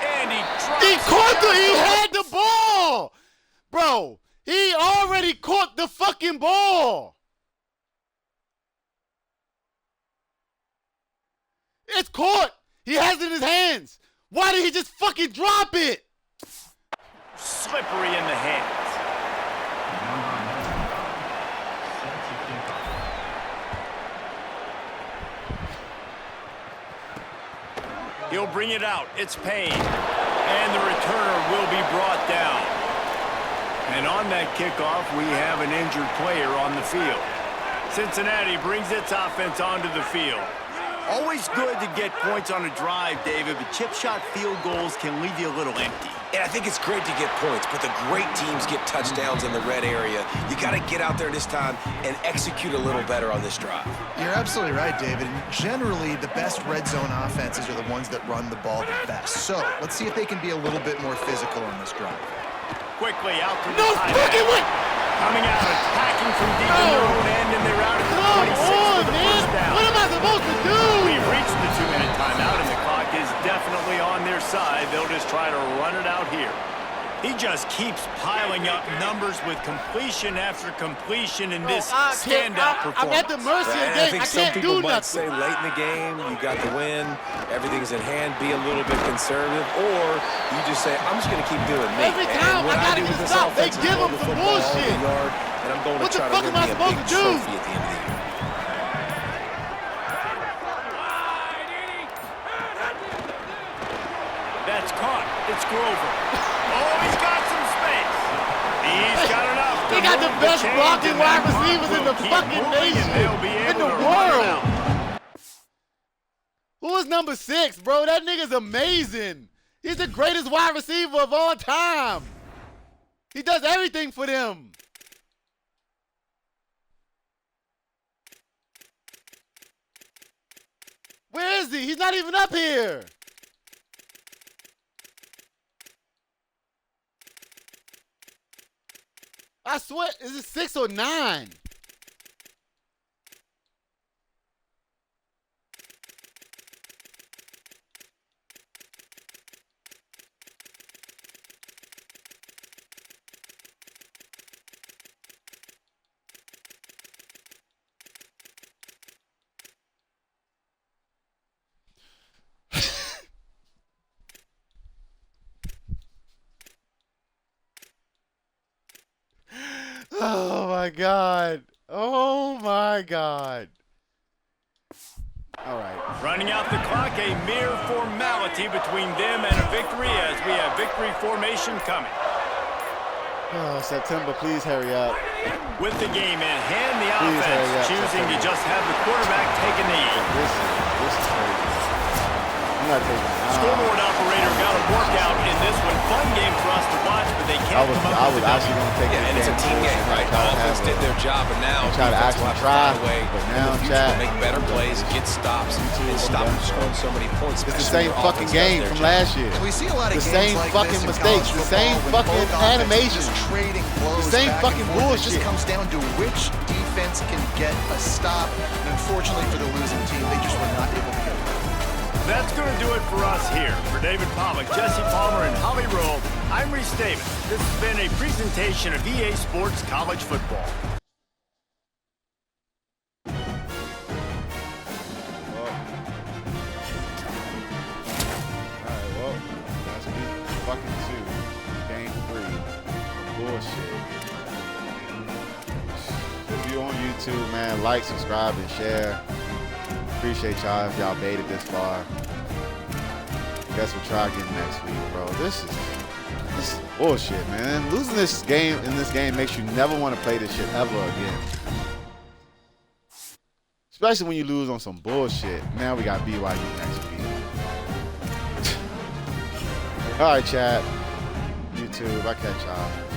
And he drops it. He had the ball! Bro, he already caught the fucking ball! It's caught! He has it in his hands! Why did he just fucking drop it? Slippery in the hands. He'll bring it out. It's Payne. And the returner will be brought down. And on that kickoff, we have an injured player on the field. Cincinnati brings its offense onto the field. Always good to get points on a drive, David, but chip shot field goals can leave you a little empty. And I think it's great to get points, but the great teams get touchdowns in the red area. You got to get out there this time and execute a little better on this drive. You're absolutely right, David. Generally, the best red zone offenses are the ones that run the ball the best. So let's see if they can be a little bit more physical on this drive. Quickly out to the tight end. Coming out, attacking from deep in their own end, and they're out at the 26 for the first down. What am I supposed to do? We've reached the 2-minute timeout, and the clock is definitely on their side. They'll just try to run it out here. He just keeps piling up numbers with completion after completion in this standout performance. I'm at the mercy of the game. I can't do nothing. Say late in the game, you got the win, everything's in hand, be a little bit conservative, or you just say, I'm just going to keep doing me. Every time I got to get stopped, they give them some bullshit. And I'm going what to try the fuck to am I win me a supposed big to do? trophy at the end of the year. That's caught. It's Grover. Oh, he's got some space. He's got enough. They got the best blocking wide receivers in the fucking nation, in the world. Who is number 6, bro? That nigga's amazing. He's the greatest wide receiver of all time. He does everything for them. Where is he? He's not even up here. I swear, is it 6 or 9? Oh my God. Oh my God. All right. Running out the clock, a mere formality between them and a victory as we have victory formation coming. Oh, September, please hurry up. With the game in hand, the offense choosing to just have the quarterback take a knee. This is crazy. I'm not taking it. Scoreboard operator got a workout in this one. Fun game for us to watch, but they can't come up I with was actually going to take it. And it's a team game, right? The offense did their job, and now try to actually try away, but now Chad make better plays, get stops, and stop scoring so many points. It's the same fucking game from last year. We see a lot of the same like fucking mistakes, the same fucking animation, trading blows, the same fucking bullshit. It just comes down to which defense can get a stop. And unfortunately for the losing team, they just were not able to get it. That's going to do it for us here. For David Pollack, Jesse Palmer, and Holly Rowe, I'm Reese Davis. This has been a presentation of EA Sports College Football. That's week fucking 2, game 3. Bullshit. If you're on YouTube, man, like, subscribe, and share. Appreciate y'all if y'all made it this far. Guess we'll try again next week, bro. This is bullshit, man. Losing this game makes you never want to play this shit ever again. Especially when you lose on some bullshit. Now we got BYU next week. All right, chat. YouTube, I catch y'all.